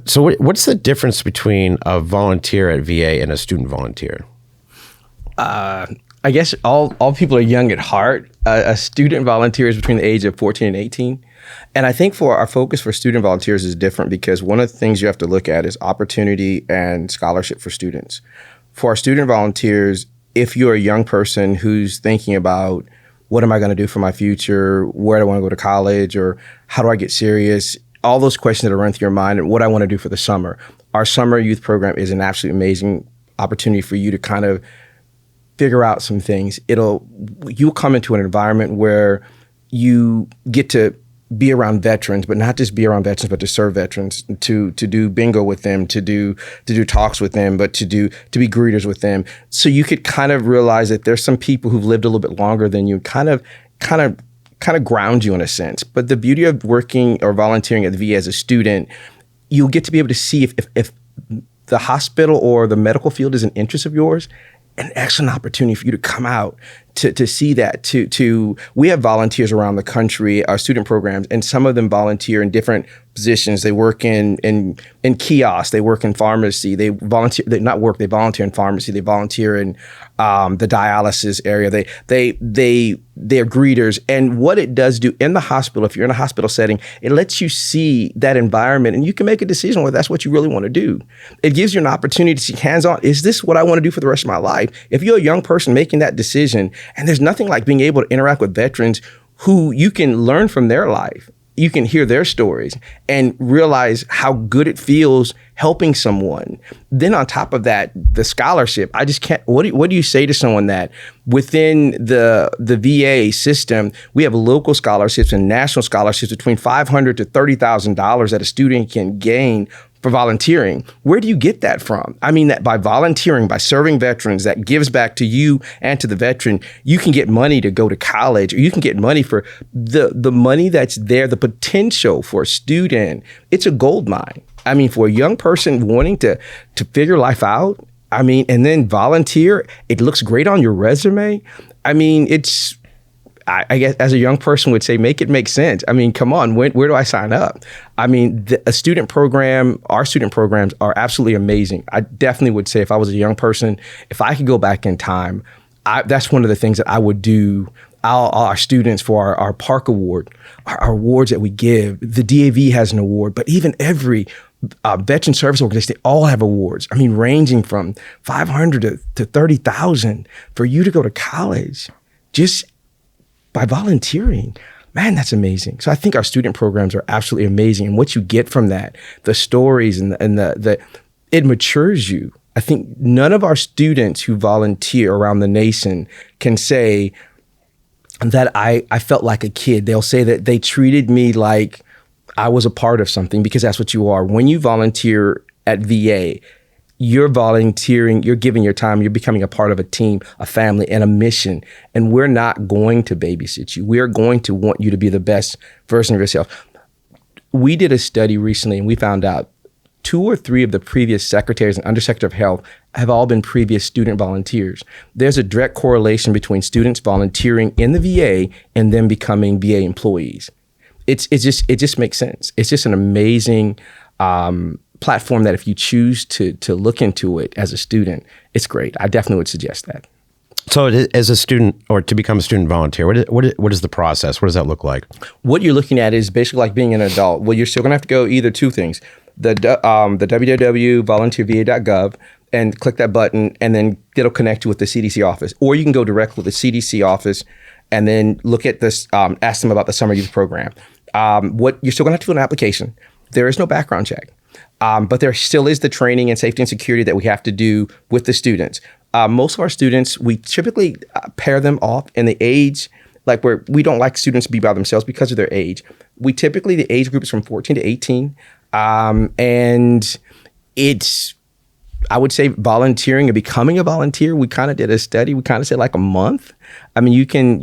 So what's the difference between a volunteer at VA and a student volunteer? I guess all people are young at heart. A student volunteer is between the age of 14 and 18. And I think for our focus for student volunteers is different because one of the things you have to look at is opportunity and scholarship for students. For our student volunteers, if you're a young person who's thinking about what am I going to do for my future, where do I want to go to college, or how do I get serious, all those questions that run through your mind and what I want to do for the summer. Our summer youth program is an absolutely amazing opportunity for you to kind of figure out some things. You'll come into an environment where you get to be around veterans, but not just be around veterans, but to serve veterans, to do bingo with them, to do talks with them, but to be greeters with them. So you could kind of realize that there's some people who've lived a little bit longer than you, kind of ground you in a sense. But the beauty of working or volunteering at the VA as a student, you'll get to be able to see if the hospital or the medical field is an interest of yours, an excellent opportunity for you to come out to see that. We have volunteers around the country, our student programs, and some of them volunteer in different positions. They work in kiosks, they work in pharmacy, they volunteer in pharmacy, they volunteer in the dialysis area. They're greeters. And what it does do in the hospital, if you're in a hospital setting, it lets you see that environment and you can make a decision whether that's what you really want to do. It gives you an opportunity to see hands-on, is this what I want to do for the rest of my life? If you're a young person making that decision, and there's nothing like being able to interact with veterans who you can learn from their life. You can hear their stories and realize how good it feels helping someone. Then on top of that, the scholarship, I just can't, what do you say to someone that within the VA system, we have local scholarships and national scholarships between $500 to $30,000 that a student can gain for volunteering. Where do you get that from? I mean, that by volunteering, by serving veterans, that gives back to you and to the veteran. You can get money to go to college, or you can get money for the money that's there, the potential for a student. It's a gold mine. I mean, for a young person wanting to figure life out, I mean, and then volunteer, it looks great on your resume. I mean, I guess as a young person would say, make it make sense. I mean, come on, where do I sign up? I mean, our student programs are absolutely amazing. I definitely would say if I was a young person, if I could go back in time, that's one of the things that I would do. Our students for our Park Award, our awards that we give, the DAV has an award, but even every veteran service organization, they all have awards. I mean, ranging from $500 to $30,000 for you to go to college. Just by volunteering, man, that's amazing. So I think our student programs are absolutely amazing. And what you get from that, the stories and it matures you. I think none of our students who volunteer around the nation can say that I felt like a kid. They'll say that they treated me like I was a part of something, because that's what you are. When you volunteer at VA, you're volunteering, you're giving your time, you're becoming a part of a team, a family, and a mission. And we're not going to babysit you. We're going to want you to be the best version of yourself. We did a study recently and we found out 2 or 3 of the previous secretaries and undersecretary of health have all been previous student volunteers. There's a direct correlation between students volunteering in the VA and them becoming VA employees. It just makes sense. It's just an amazing platform that if you choose to look into it as a student, it's great. I definitely would suggest that. So as a student, or to become a student volunteer, what is the process? What does that look like? What you're looking at is basically like being an adult. Well, you're still going to have to go either 2 things. The www.volunteerva.gov and click that button, and then it'll connect you with the CDC office. Or you can go direct with the CDC office and then look at this, ask them about the summer youth program. What you're still going to have to fill an application. There is no background check. But there still is the training and safety and security that we have to do with the students. Most of our students, we typically pair them off in the age, like where we don't like students to be by themselves because of their age. The age group is from 14 to 18. And it's, I would say, volunteering and becoming a volunteer. We kind of did a study. We kind of said like a month. I mean, you can,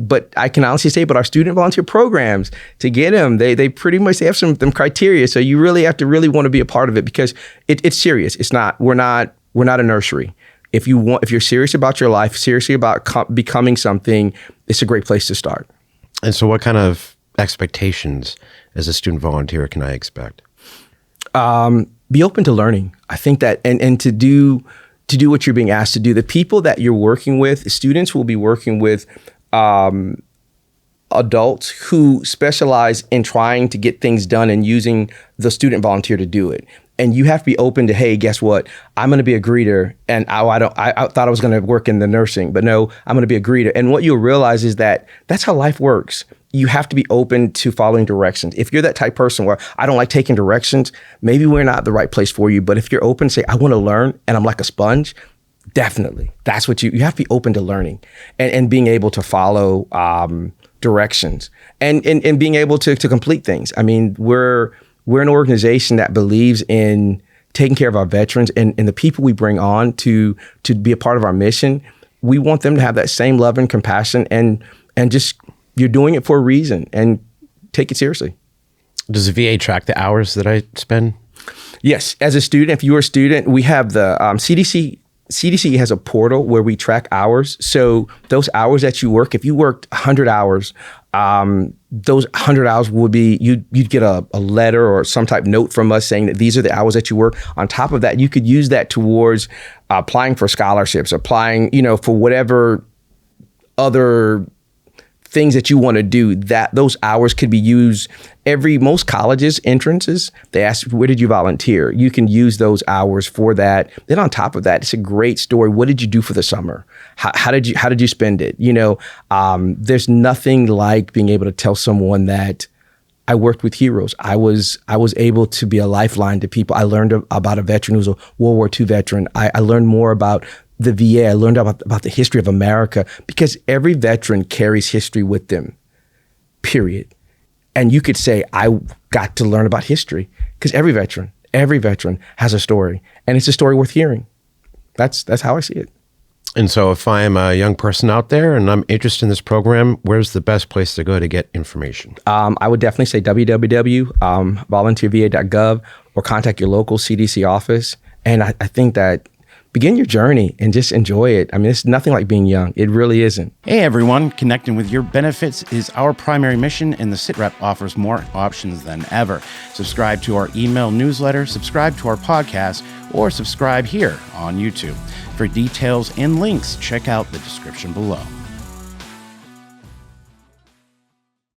but I can honestly say, but our student volunteer programs, to get them, they pretty much, they have some criteria. So you really have to really want to be a part of it, because it's serious. We're not a nursery. If you're serious about your life, seriously about becoming something, it's a great place to start. And so what kind of expectations as a student volunteer can I expect? Be open to learning. I think that, and to do what you're being asked to do. The people that you're working with, students will be working with adults who specialize in trying to get things done and using the student volunteer to do it. And you have to be open to, hey, guess what? I'm going to be a greeter, and I thought I was going to work in the nursing, but no, I'm going to be a greeter. And what you'll realize is that that's how life works. You have to be open to following directions. If you're that type of person where I don't like taking directions, maybe we're not the right place for you. But if you're open, say, I want to learn, and I'm like a sponge, definitely. That's what you have to be open to learning and being able to follow directions and being able to complete things. I mean, we're an organization that believes in taking care of our veterans and the people we bring on to be a part of our mission. We want them to have that same love and compassion and just, you're doing it for a reason, and take it seriously. Does the VA track the hours that I spend? Yes. As a student, if you're a student, we have the CDC. CDC has a portal where we track hours. So those hours that you work, if you worked 100 hours, those 100 hours would be, you'd get a letter or some type of note from us saying that these are the hours that you work. On top of that, you could use that towards applying for scholarships, applying, for whatever other things that you want to do, that those hours could be used. Most colleges entrances, they ask, where did you volunteer? You can use those hours for that. Then on top of that, it's a great story. What did you do for the summer? How did you spend it? There's nothing like being able to tell someone that I worked with heroes. I was able to be a lifeline to people. I learned about a veteran who's a World War II veteran. I learned more about the VA. I learned about the history of America, because every veteran carries history with them, period. And you could say, I got to learn about history, because every veteran has a story, and it's a story worth hearing. That's how I see it. And so if I'm a young person out there and I'm interested in this program, where's the best place to go to get information? I would definitely say www.volunteerva.gov, or contact your local CDC office. And I think that begin your journey and just enjoy it. I mean, it's nothing like being young. It really isn't. Hey everyone, connecting with your benefits is our primary mission, and the SITREP offers more options than ever. Subscribe to our email newsletter, subscribe to our podcast, or subscribe here on YouTube. For details and links, check out the description below.